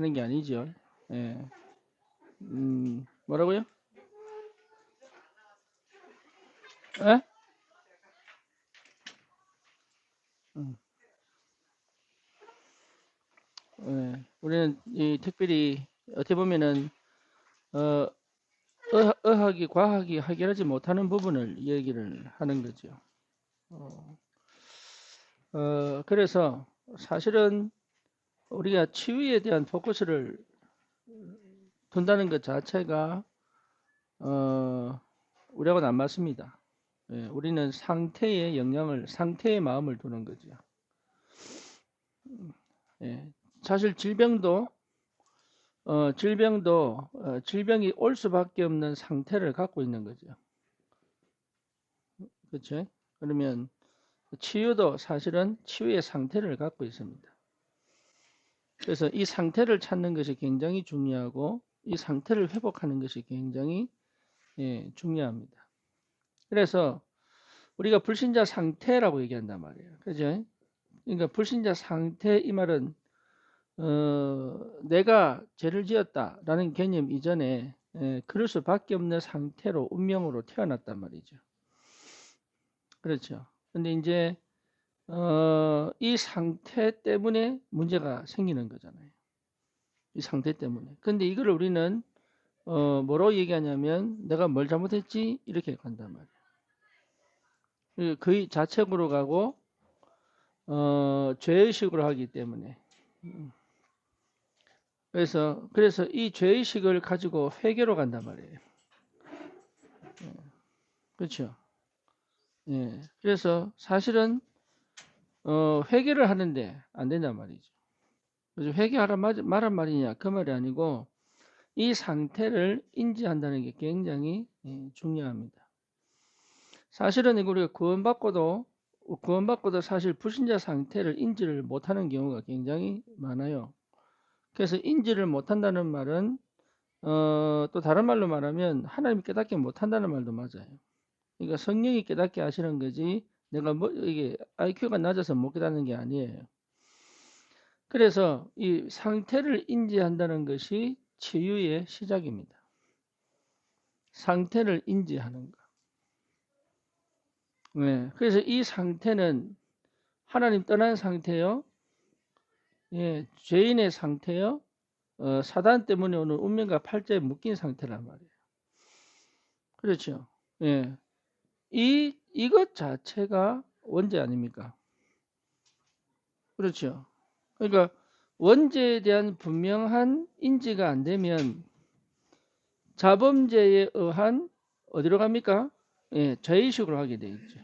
하는 게 아니죠. 예. 뭐라고요? 예? 음, 예. 우리는 이 특별히 어떻게 보면은 어, 의학이 과학이 해결하지 못하는 부분을 얘기를 하는 거죠. 어, 그래서 사실은 우리가 치유에 대한 포커스를 둔다는 것 자체가 우리하고는 안 맞습니다. 예, 우리는 상태의 마음을 두는 거죠. 예, 사실 질병이 올 수밖에 없는 상태를 갖고 있는 거죠. 그렇죠? 그러면 치유도 사실은 치유의 상태를 갖고 있습니다. 그래서 이 상태를 찾는 것이 굉장히 중요하고 이 상태를 회복하는 것이 굉장히 중요합니다. 그래서 우리가 불신자 상태라고 얘기한단 말이에요. 그죠? 그러니까 불신자 상태 이 말은 내가 죄를 지었다라는 개념 이전에 그럴 수밖에 없는 상태로 운명으로 태어났단 말이죠. 그렇죠. 근데 이제 이 상태 때문에 문제가 생기는 거잖아요. 이 상태 때문에. 근데 이걸 우리는 뭐로 얘기하냐면 내가 뭘 잘못했지 이렇게 간단 말이에요. 거의 자책으로 가고 죄의식으로 하기 때문에. 그래서 이 죄의식을 가지고 회개로 간단 말이에요. 그렇죠. 예. 그래서 사실은 회개를 하는데 안 된단 말이죠. 그래서 회개하라 말한 말이냐 그 말이 아니고 이 상태를 인지한다는 게 굉장히 중요합니다. 사실은 우리가 구원받고도 사실 불신자 상태를 인지를 못하는 경우가 굉장히 많아요. 그래서 인지를 못한다는 말은 또 다른 말로 말하면 하나님 깨닫게 못한다는 말도 맞아요. 그러니까 성령이 깨닫게 하시는 거지 내가 뭐 이게 IQ가 낮아서 못 깨닫는 게 아니에요. 그래서 이 상태를 인지한다는 것이 치유의 시작입니다. 상태를 인지하는 것. 네. 그래서 이 상태는 하나님 떠난 상태요. 예, 죄인의 상태요. 사단 때문에 오는 운명과 팔자에 묶인 상태란 말이에요. 그렇죠. 예. 이것 자체가 원죄 아닙니까? 그렇죠. 그러니까 원죄에 대한 분명한 인지가 안 되면 자범죄에 의한 어디로 갑니까? 예, 죄의식으로 하게 돼 있죠.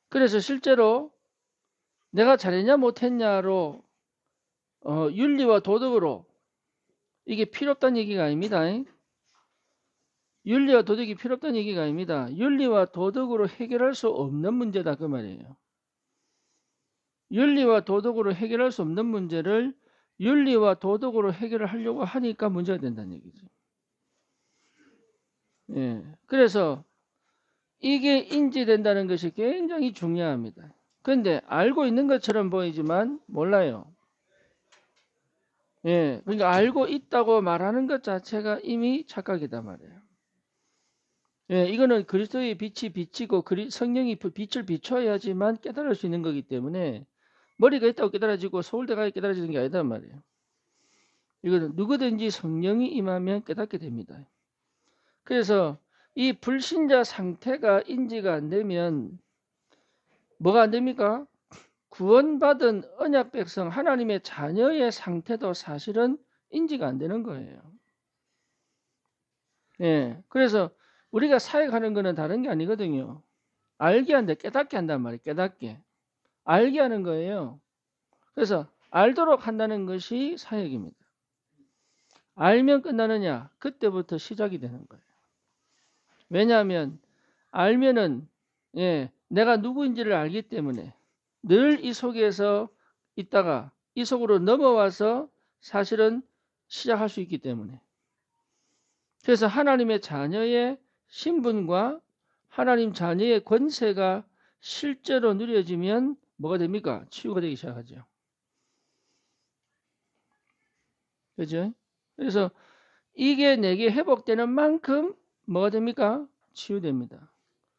그래서 실제로 내가 잘했냐 못했냐로 윤리와 도덕으로 이게 필요 없다는 얘기가 아닙니다. 윤리와 도덕이 필요 없다는 얘기가 아닙니다. 윤리와 도덕으로 해결할 수 없는 문제다 그 말이에요. 윤리와 도덕으로 해결할 수 없는 문제를 윤리와 도덕으로 해결을 하려고 하니까 문제가 된다는 얘기죠. 예. 그래서 이게 인지된다는 것이 굉장히 중요합니다. 그런데 알고 있는 것처럼 보이지만 몰라요. 예. 그러니까 알고 있다고 말하는 것 자체가 이미 착각이다 말이에요. 예, 이거는 그리스도의 빛이 비치고 성령이 빛을 비춰야지만 깨달을 수 있는 거기 때문에 머리가 있다고 깨달아지고 서울대가 깨달아지는 게 아니단 말이에요. 이거는 누구든지 성령이 임하면 깨닫게 됩니다. 그래서 이 불신자 상태가 인지가 안 되면 뭐가 안 됩니까? 구원받은 언약 백성 하나님의 자녀의 상태도 사실은 인지가 안 되는 거예요. 예, 그래서 우리가 사역하는 거는 다른 게 아니거든요. 알게 한다, 깨닫게 한단 말이에요. 깨닫게. 알게 하는 거예요. 그래서 알도록 한다는 것이 사역입니다. 알면 끝나느냐? 그때부터 시작이 되는 거예요. 왜냐하면 알면은 내가 누구인지를 알기 때문에 늘 이 속에서 있다가 이 속으로 넘어와서 사실은 시작할 수 있기 때문에 그래서 하나님의 자녀의 신분과 하나님 자녀의 권세가 실제로 누려지면 뭐가 됩니까? 치유가 되기 시작하죠. 그죠? 그래서 이게 내게 회복되는 만큼 뭐가 됩니까? 치유됩니다.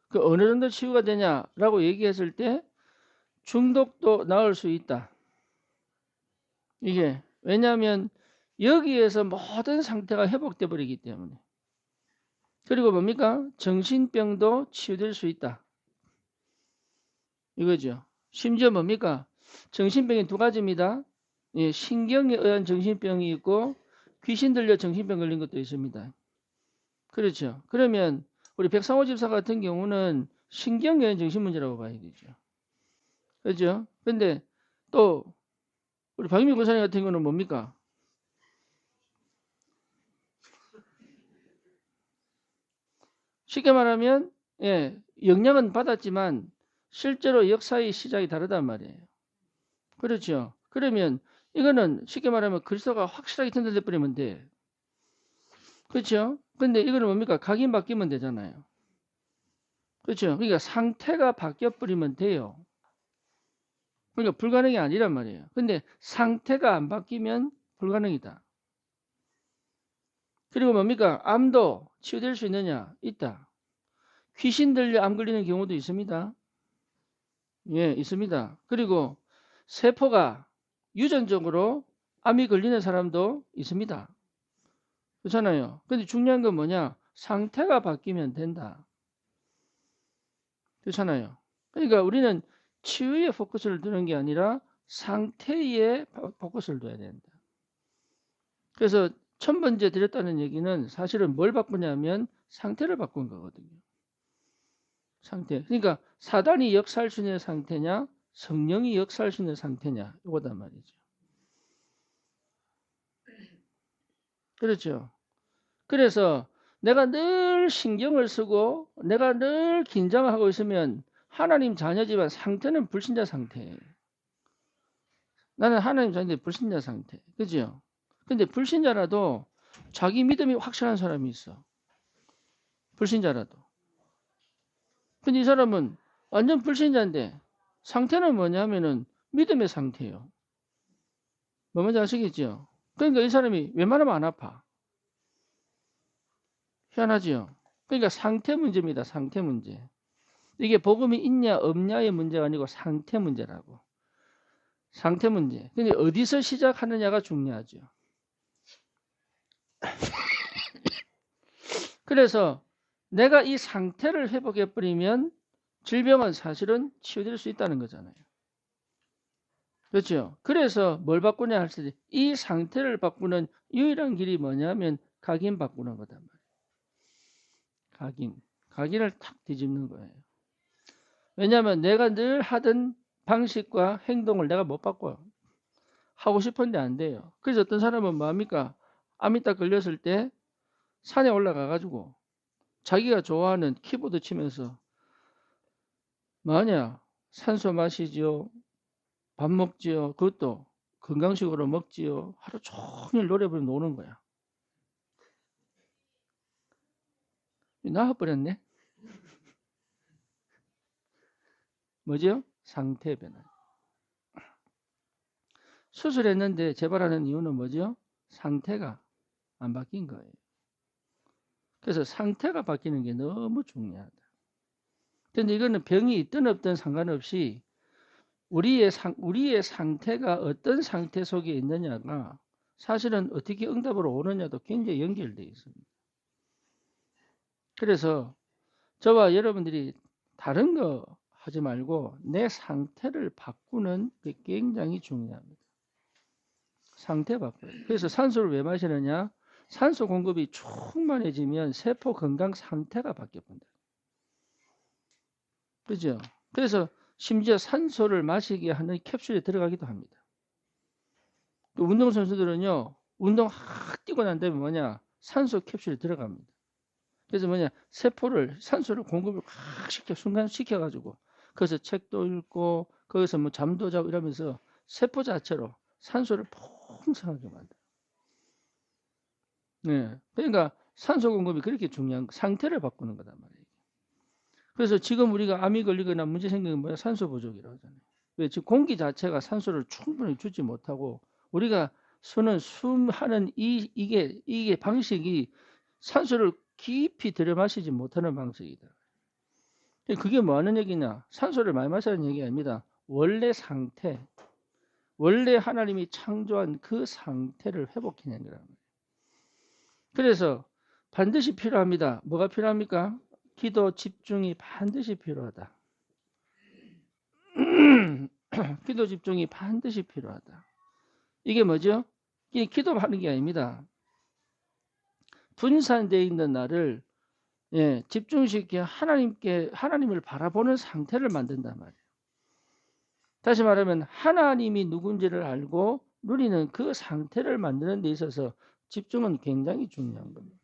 그 어느 정도 치유가 되냐라고 얘기했을 때 중독도 나을 수 있다. 이게 왜냐하면 여기에서 모든 상태가 회복돼 버리기 때문에. 그리고 뭡니까? 정신병도 치유될 수 있다. 이거죠. 심지어 뭡니까? 정신병이 두 가지입니다. 예, 신경에 의한 정신병이 있고 귀신 들려 정신병 걸린 것도 있습니다. 그렇죠. 그러면 우리 백상호 집사 같은 경우는 신경에 의한 정신 문제라고 봐야 되죠. 그렇죠? 근데 또 우리 박인미 권사님 같은 경우는 뭡니까? 쉽게 말하면 예, 영향은 받았지만 실제로 역사의 시작이 다르단 말이에요. 그렇죠. 그러면 이거는 쉽게 말하면 그리스도가 확실하게 전달돼 버리면 돼. 그렇죠? 근데 이거는 뭡니까? 각인 바뀌면 되잖아요. 그렇죠? 그러니까 상태가 바뀌어 버리면 돼요. 그러니까 불가능이 아니란 말이에요. 근데 상태가 안 바뀌면 불가능이다. 그리고 뭡니까? 암도 치유될 수 있느냐? 있다. 귀신 들려 암 걸리는 경우도 있습니다. 예, 있습니다. 그리고 세포가 유전적으로 암이 걸리는 사람도 있습니다. 그렇잖아요. 근데 중요한 건 뭐냐? 상태가 바뀌면 된다. 그렇잖아요. 그러니까 우리는 치유에 포커스를 두는 게 아니라 상태에 포커스를 둬야 된다. 그래서 첫 번째 드렸다는 얘기는 사실은 뭘 바꾸냐면 상태를 바꾼 거거든요. 상태. 그러니까 사단이 역사할 수 있는 상태냐, 성령이 역사할 수 있는 상태냐, 이거단 말이죠. 그렇죠. 그래서 내가 늘 신경을 쓰고 내가 늘 긴장하고 있으면 하나님 자녀지만 상태는 불신자 상태예요. 나는 하나님 자녀인데 불신자 상태. 그죠? 근데 불신자라도 자기 믿음이 확실한 사람이 있어. 불신자라도. 근데 이 사람은 완전 불신자인데 상태는 뭐냐면은 믿음의 상태예요. 뭐 뭔지 아시겠죠? 그러니까 이 사람이 웬만하면 안 아파. 희한하지요? 그러니까 상태 문제입니다. 상태 문제. 이게 복음이 있냐 없냐의 문제가 아니고 상태 문제라고. 상태 문제. 근데 어디서 시작하느냐가 중요하죠. 그래서 내가 이 상태를 회복해 버리면 질병은 사실은 치유될 수 있다는 거잖아요. 그렇죠? 그래서 뭘 바꾸냐 할 때 이 상태를 바꾸는 유일한 길이 뭐냐면 각인 바꾸는 거단 말이에요. 각인. 각인을 탁 뒤집는 거예요. 왜냐하면 내가 늘 하던 방식과 행동을 내가 못 바꿔요. 하고 싶은데 안 돼요. 그래서 어떤 사람은 뭐합니까? 암이 딱 걸렸을 때 산에 올라가 가지고 자기가 좋아하는 키보드 치면서 뭐하냐? 산소 마시지요. 밥 먹지요. 그것도 건강식으로 먹지요. 하루 종일 노래 부르며 노는 거야. 나와버렸네. 뭐죠? 상태 변화. 수술했는데 재발하는 이유는 뭐죠? 상태가 안 바뀐 거예요. 그래서 상태가 바뀌는 게 너무 중요하다. 근데 이거는 병이 있든 없든 상관없이 우리의 상태가 어떤 상태 속에 있느냐가 사실은 어떻게 응답으로 오느냐도 굉장히 연결되어 있습니다. 그래서 저와 여러분들이 다른 거 하지 말고 내 상태를 바꾸는 게 굉장히 중요합니다. 상태 바꿔요. 그래서 산소를 왜 마시느냐? 산소 공급이 충만해지면 세포 건강 상태가 바뀌어본다. 그죠? 그래서 심지어 산소를 마시게 하는 캡슐에 들어가기도 합니다. 또 운동선수들은요, 운동 확 뛰고 난 다음에 뭐냐? 산소 캡슐에 들어갑니다. 그래서 뭐냐? 세포를, 산소를 공급을 확 순간시켜가지고, 거기서 책도 읽고, 거기서 뭐 잠도 자고 이러면서 세포 자체로 산소를 풍성하게 만들어요. 네. 그러니까 산소 공급이 그렇게 중요한 상태를 바꾸는 거단 말이에요. 그래서 지금 우리가 암이 걸리거나 문제 생기는 게 뭐야? 산소 부족이라고 하잖아요. 왜? 지금 공기 자체가 산소를 충분히 주지 못하고 우리가 쓰는 숨하는 이게 방식이 산소를 깊이 들여 마시지 못하는 방식이다. 그게 뭐 하는 얘기냐? 산소를 많이 마시는 얘기 아닙니다. 원래 상태, 원래 하나님이 창조한 그 상태를 회복해내는 거라는 거예요. 그래서 반드시 필요합니다. 뭐가 필요합니까? 기도 집중이 반드시 필요하다. 기도 집중이 반드시 필요하다. 이게 뭐죠? 이게 기도하는 게 아닙니다. 분산되어 있는 나를 집중시켜 하나님을 바라보는 상태를 만든단 말이에요. 다시 말하면 하나님이 누군지를 알고 누리는 그 상태를 만드는 데 있어서 집중은 굉장히 중요한 겁니다.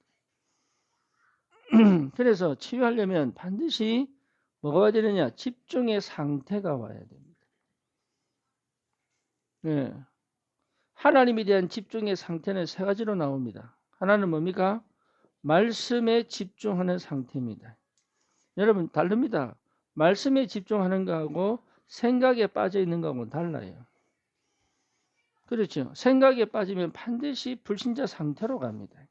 그래서 치유하려면 반드시 뭐가 와야 되느냐? 집중의 상태가 와야 됩니다. 예. 하나님에 대한 집중의 상태는 세 가지로 나옵니다. 하나는 뭡니까? 말씀에 집중하는 상태입니다. 여러분 다릅니다. 말씀에 집중하는 거하고 생각에 빠져 있는 거하고는 달라요. 그렇죠. 생각에 빠지면 반드시 불신자 상태로 갑니다.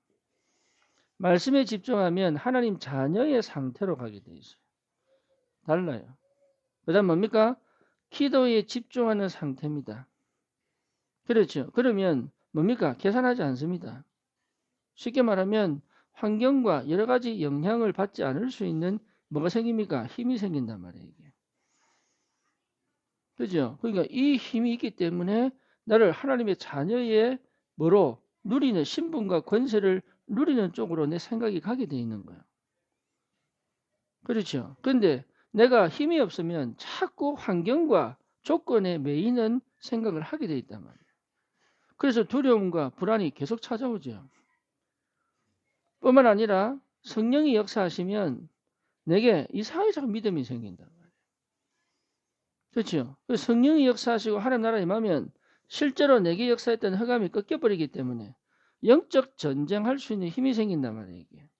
말씀에 집중하면 하나님 자녀의 상태로 가게 돼 있어요. 달라요. 그 다음 뭡니까? 기도에 집중하는 상태입니다. 그렇죠. 그러면 뭡니까? 계산하지 않습니다. 쉽게 말하면 환경과 여러 가지 영향을 받지 않을 수 있는 뭐가 생깁니까? 힘이 생긴단 말이에요. 이게. 그죠? 그러니까 이 힘이 있기 때문에 나를 하나님의 자녀의 뭐로 누리는 신분과 권세를 누리는 쪽으로 내 생각이 가게 돼 있는 거예요. 그렇죠. 근데 내가 힘이 없으면 자꾸 환경과 조건에 매이는 생각을 하게 돼 있단 말이에요. 그래서 두려움과 불안이 계속 찾아오죠. 뿐만 아니라 성령이 역사하시면 내게 이상하게 자꾸 믿음이 생긴단 말이에요. 그렇죠. 성령이 역사하시고 하나님 나라에 임하면 실제로 내게 역사했던 흑암이 꺾여버리기 때문에 영적 전쟁할 수 있는 힘이 생긴단 말이에요. 이게.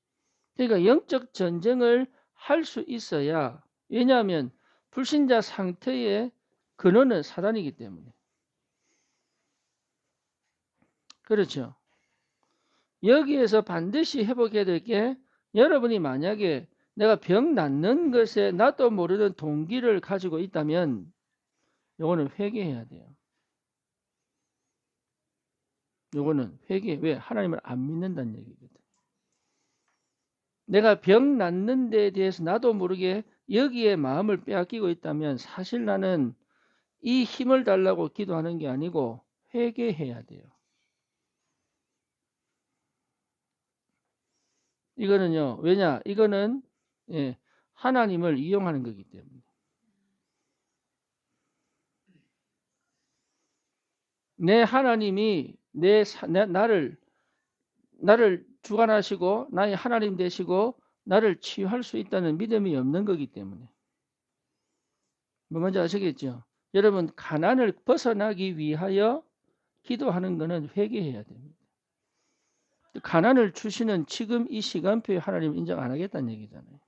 그러니까 영적 전쟁을 할 수 있어야, 왜냐하면 불신자 상태의 근원은 사단이기 때문에. 그렇죠. 여기에서 반드시 회복해야 될 게, 여러분이 만약에 내가 병 낫는 것에 나도 모르는 동기를 가지고 있다면 요거는 회개해야 돼요. 요거는 회개. 왜? 하나님을 안 믿는다는 얘기거든. 내가 병 낫는 데에 대해서 나도 모르게 여기에 마음을 빼앗기고 있다면 사실 나는 이 힘을 달라고 기도하는 게 아니고 회개해야 돼요. 이거는요. 왜냐? 이거는 하나님을 이용하는 거기 때문에. 내 하나님이 나를 주관하시고 나의 하나님 되시고 나를 치유할 수 있다는 믿음이 없는 거기 때문에. 뭐 뭔지 아시겠죠? 여러분 가난을 벗어나기 위하여 기도하는 것은 회개해야 됩니다. 가난을 주시는 지금 이 시간표에 하나님 인정 안 하겠다는 얘기잖아요.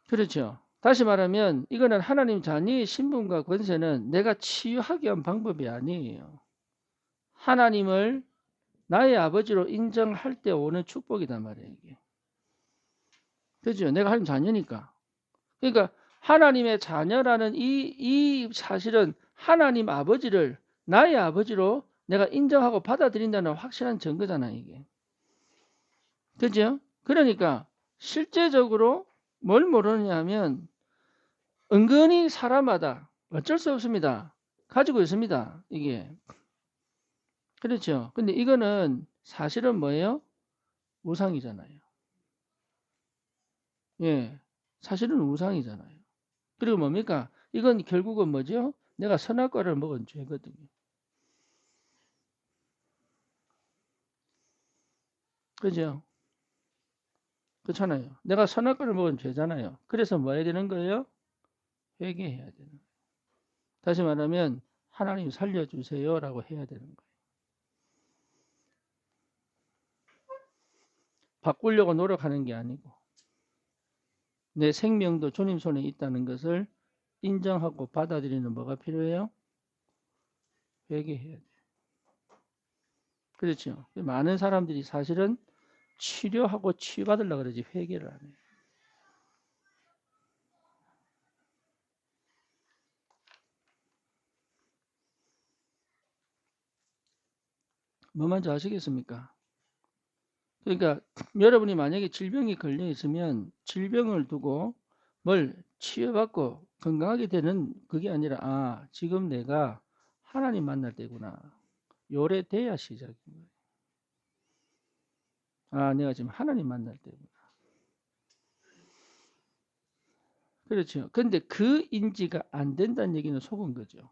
그렇죠. 다시 말하면 이거는 하나님 자녀의 신분과 권세는 내가 치유하기 위한 방법이 아니에요. 하나님을 나의 아버지로 인정할 때 오는 축복이단 말이에요. 이게. 그렇죠. 내가 하나님 자녀니까. 그러니까 하나님의 자녀라는 이 사실은 하나님 아버지를 나의 아버지로 내가 인정하고 받아들인다는 확실한 증거잖아요. 이게. 그죠? 그러니까 실제적으로 뭘 모르느냐 하면 은근히 사람마다 어쩔 수 없습니다. 가지고 있습니다. 이게. 그렇죠. 근데 이거는 사실은 뭐예요? 우상이잖아요. 예. 사실은 우상이잖아요. 그리고 뭡니까? 이건 결국은 뭐죠? 내가 선악과를 먹은 죄거든요. 그죠? 그렇잖아요. 내가 선악과를 먹은 죄잖아요. 그래서 뭐 해야 되는 거예요? 회개해야 되는 거예요. 다시 말하면 하나님 살려주세요라고 해야 되는 거예요. 바꾸려고 노력하는 게 아니고. 내 생명도 주님 손에 있다는 것을 인정하고 받아들이는 뭐가 필요해요? 회개해야 돼. 그렇죠. 많은 사람들이 사실은 치료하고 치유받으려고 그러지 회개를 안 해요. 뭐 먼저 아시겠습니까? 그러니까 여러분이 만약에 질병이 걸려 있으면 질병을 두고 뭘 치유받고 건강하게 되는 그게 아니라 아 지금 내가 하나님 만날 때구나. 요래 돼야 시작인 거예요. 아 내가 지금 하나님 만날 때구나. 그렇죠. 근데 그 인지가 안 된다는 얘기는 속은 거죠.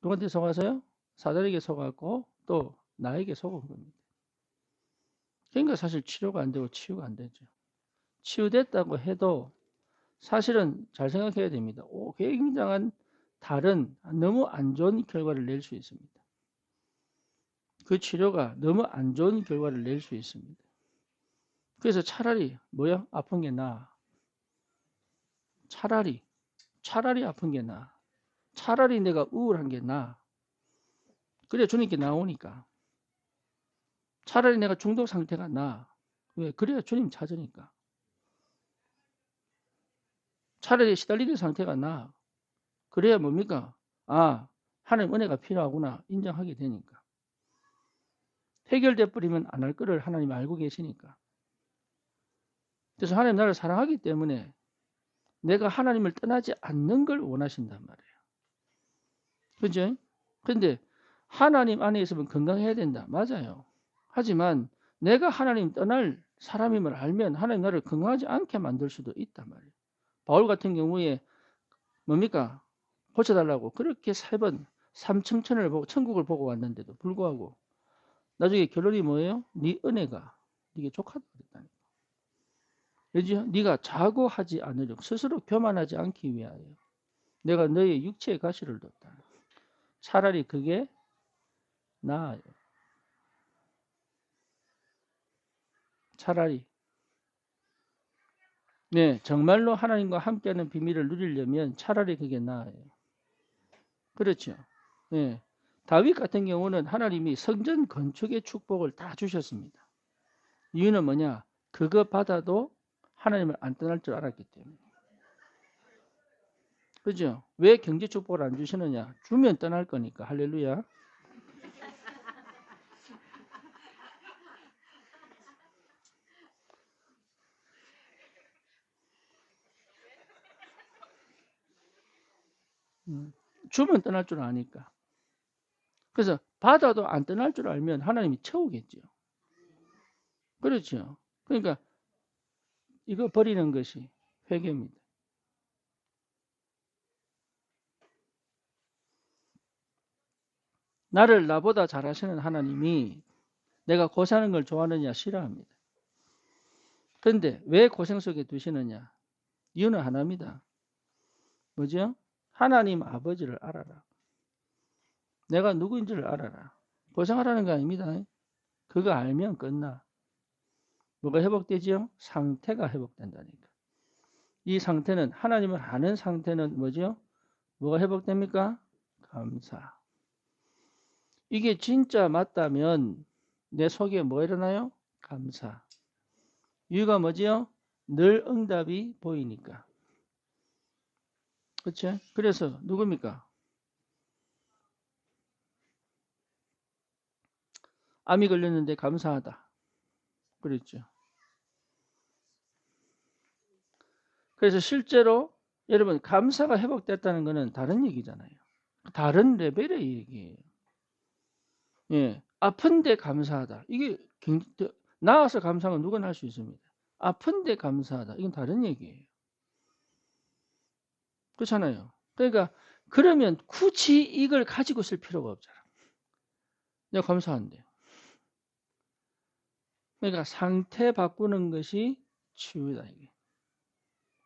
누구한테 속아서요? 사단에게 속았고 또 나에게 속은 겁니다. 그러니까 사실 치료가 안 되고 치유가 안 되죠. 치유됐다고 해도 사실은 잘 생각해야 됩니다. 굉장한 다른 너무 안 좋은 결과를 낼 수 있습니다. 그 치료가 너무 안 좋은 결과를 낼 수 있습니다. 그래서 차라리 뭐야? 아픈 게 나아. 차라리 아픈 게 나아. 차라리 내가 우울한 게 나아. 그래 주님께 나오니까. 차라리 내가 중독 상태가 나아. 왜? 그래야 주님 찾으니까. 차라리 시달리는 상태가 나아. 그래야 뭡니까? 아, 하나님 은혜가 필요하구나 인정하게 되니까. 해결돼 버리면 안 할 거를 하나님 알고 계시니까. 그래서 하나님 나를 사랑하기 때문에 내가 하나님을 떠나지 않는 걸 원하신단 말이에요. 그죠? 근데 하나님 안에 있으면 건강해야 된다. 맞아요. 하지만 내가 하나님 떠날 사람임을 알면 하나님 나를 건강하지 않게 만들 수도 있단 말이에요. 바울 같은 경우에 뭡니까? 고쳐달라고 그렇게 3번 삼층천을 보고 천국을 보고 왔는데도 불구하고 나중에 결론이 뭐예요? 네 은혜가 네게 족하다 그랬다니까. 그죠? 네가 자고하지 않으려고 스스로 교만하지 않기 위하여 내가 너의 육체의 가시를 뒀다. 차라리 그게 나아요. 차라리 네 정말로 하나님과 함께하는 비밀을 누리려면 차라리 그게 나아요. 그렇죠. 네. 다윗 같은 경우는 하나님이 성전 건축의 축복을 다 주셨습니다. 이유는 뭐냐? 그거 받아도 하나님을 안 떠날 줄 알았기 때문에. 그죠? 왜 경제 축복을 안 주시느냐? 주면 떠날 거니까. 할렐루야. 주면 떠날 줄 아니까. 그래서 받아도 안 떠날 줄 알면 하나님이 채우겠죠. 그렇죠. 그러니까 이거 버리는 것이 회개입니다. 나를 나보다 잘하시는 하나님이 내가 고생하는 걸 좋아하느냐 싫어합니다. 그런데 왜 고생 속에 두시느냐? 이유는 하나입니다. 뭐죠? 하나님 아버지를 알아라. 내가 누구인지를 알아라. 고생하라는 거 아닙니다. 그거 알면 끝나. 뭐가 회복되지요? 상태가 회복된다니까. 이 상태는 하나님을 아는 상태는 뭐죠? 뭐가 회복됩니까? 감사. 이게 진짜 맞다면 내 속에 뭐 일어나요? 감사. 이유가 뭐지요? 늘 응답이 보이니까. 그렇죠? 그래서 누굽니까? 암이 걸렸는데 감사하다. 그랬죠. 그래서 실제로 여러분 감사가 회복됐다는 것은 다른 얘기잖아요. 다른 레벨의 얘기예요. 예, 아픈데 감사하다. 이게 나아서 감사한 건 누구나 할 수 있습니다. 아픈데 감사하다. 이건 다른 얘기예요. 그렇잖아요. 그러니까 그러면 굳이 이걸 가지고 쓸 필요가 없잖아. 내가 감사한데. 그러니까 상태 바꾸는 것이 치유다 이게.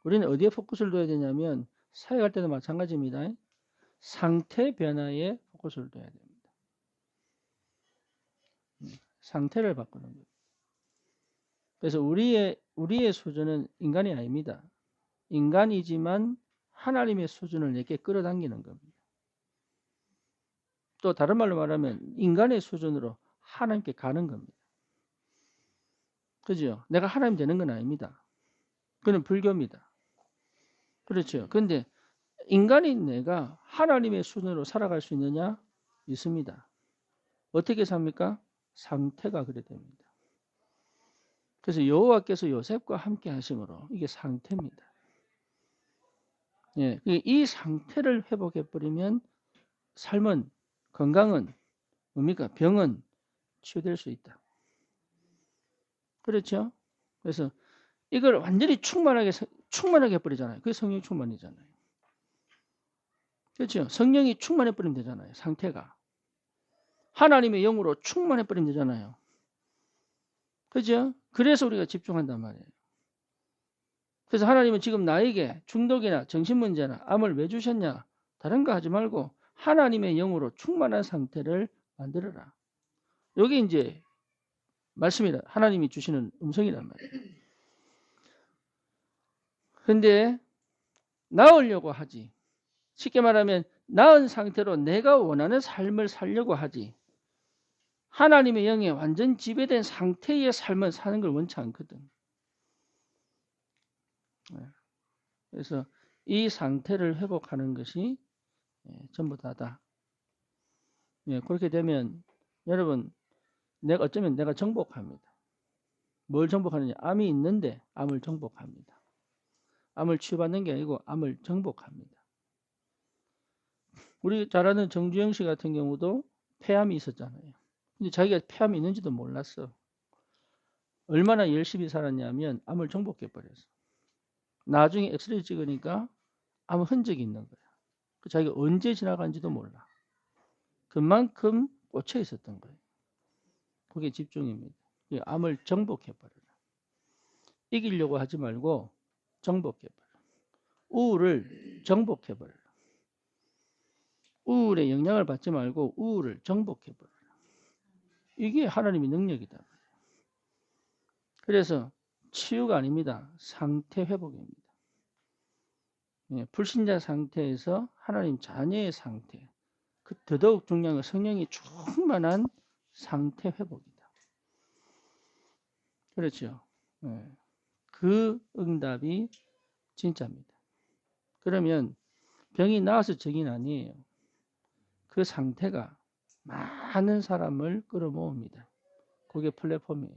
우리는 어디에 포커스를 둬야 되냐면 사역할 때도 마찬가지입니다. 상태 변화에 포커스를 둬야 됩니다. 상태를 바꾸는 거예요. 그래서 우리의 수준은 인간이 아닙니다. 인간이지만 하나님의 수준을 내게 끌어당기는 겁니다. 또 다른 말로 말하면 인간의 수준으로 하나님께 가는 겁니다. 그죠? 내가 하나님 되는 건 아닙니다. 그건 불교입니다. 그렇죠. 근데 인간인 내가 하나님의 수준으로 살아갈 수 있느냐? 있습니다. 어떻게 삽니까? 상태가 그래 됩니다. 그래서 여호와께서 요셉과 함께 하심으로 이게 상태입니다. 예, 이 상태를 회복해 버리면 삶은, 건강은, 뭡니까? 병은 치유될 수 있다. 그렇죠? 그래서 이걸 완전히 충만하게 해버리잖아요. 그게 성령 충만이잖아요. 그렇죠? 성령이 충만해버리면 되잖아요. 상태가. 하나님의 영으로 충만해버리면 되잖아요. 그죠? 그래서 우리가 집중한단 말이에요. 그래서 하나님은 지금 나에게 중독이나 정신문제나 암을 왜 주셨냐? 다른 거 하지 말고 하나님의 영으로 충만한 상태를 만들어라. 여기 이제 말씀이라, 하나님이 주시는 음성이란 말이에요. 근데 나으려고 하지. 쉽게 말하면 나은 상태로 내가 원하는 삶을 살려고 하지. 하나님의 영에 완전 지배된 상태의 삶을 사는 걸 원치 않거든. 그래서 이 상태를 회복하는 것이 전부 다다. 그렇게 되면 여러분, 어쩌면 내가 정복합니다. 뭘 정복하느냐? 암이 있는데 암을 정복합니다. 암을 치유받는 게 아니고 암을 정복합니다. 우리 잘 아는 정주영 씨 같은 경우도 폐암이 있었잖아요. 근데 자기가 폐암이 있는지도 몰랐어. 얼마나 열심히 살았냐면 암을 정복해 버렸어. 나중에 엑스레이 찍으니까 암 흔적이 있는 거야. 자기가 언제 지나간지도 몰라. 그만큼 꽂혀 있었던 거예요. 그게 집중입니다. 암을 정복해 버려라. 이기려고 하지 말고 정복해 버려. 우울을 정복해 버려라. 우울에 영향을 받지 말고 우울을 정복해 버려라. 이게 하나님의 능력이다. 그래서 치유가 아닙니다. 상태 회복입니다. 불신자 상태에서 하나님 자녀의 상태, 그 더더욱 중요한 건 성령이 충만한 상태 회복이다. 그렇죠. 그 응답이 진짜입니다. 그러면 병이 나아서 적인 아니에요. 그 상태가 많은 사람을 끌어모읍니다. 그게 플랫폼이에요.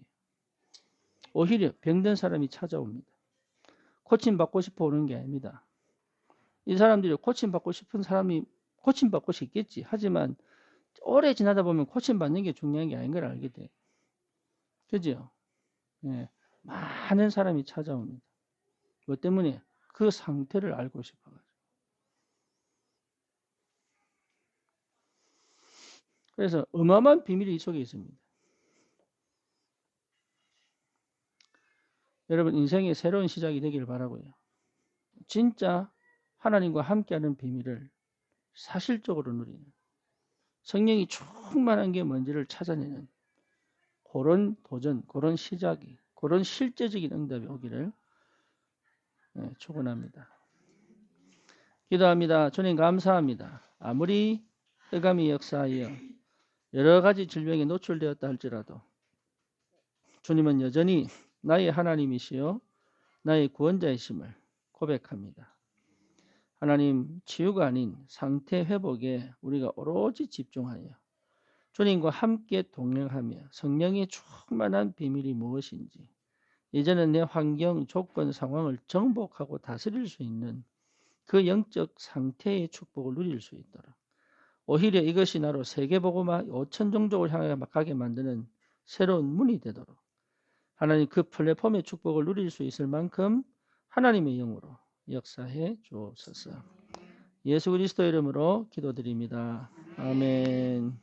오히려 병든 사람이 찾아옵니다. 고침받고 싶어 오는 게 아닙니다. 이 사람들이 고침받고 싶은 사람이 고침받고 싶겠지. 하지만 오래 지나다 보면 고침받는 게 중요한 게 아닌 걸 알게 돼. 그죠? 많은 사람이 찾아옵니다. 뭐 때문에? 그 상태를 알고 싶어가지고. 그래서 어마어마한 비밀이 이 속에 있습니다. 여러분 인생의 새로운 시작이 되기를 바라고요. 진짜 하나님과 함께하는 비밀을 사실적으로 누리는, 성령이 충만한 게 뭔지를 찾아내는 그런 도전, 그런 시작이, 그런 실제적인 응답이 오기를 축원합니다. 기도합니다. 주님 감사합니다. 아무리 흑암이 역사하여 여러 가지 질병에 노출되었다 할지라도 주님은 여전히 나의 하나님이시요 나의 구원자이심을 고백합니다. 하나님, 치유가 아닌 상태 회복에 우리가 오로지 집중하여 주님과 함께 동행하며 성령의 충만한 비밀이 무엇인지, 이제는 내 환경, 조건, 상황을 정복하고 다스릴 수 있는 그 영적 상태의 축복을 누릴 수 있도록, 오히려 이것이 나로 세계복음화 5천 종족을 향해 가게 만드는 새로운 문이 되도록 하나님 그 플랫폼의 축복을 누릴 수 있을 만큼 하나님의 영으로 역사해 주옵소서. 예수 그리스도 이름으로 기도드립니다. 아멘.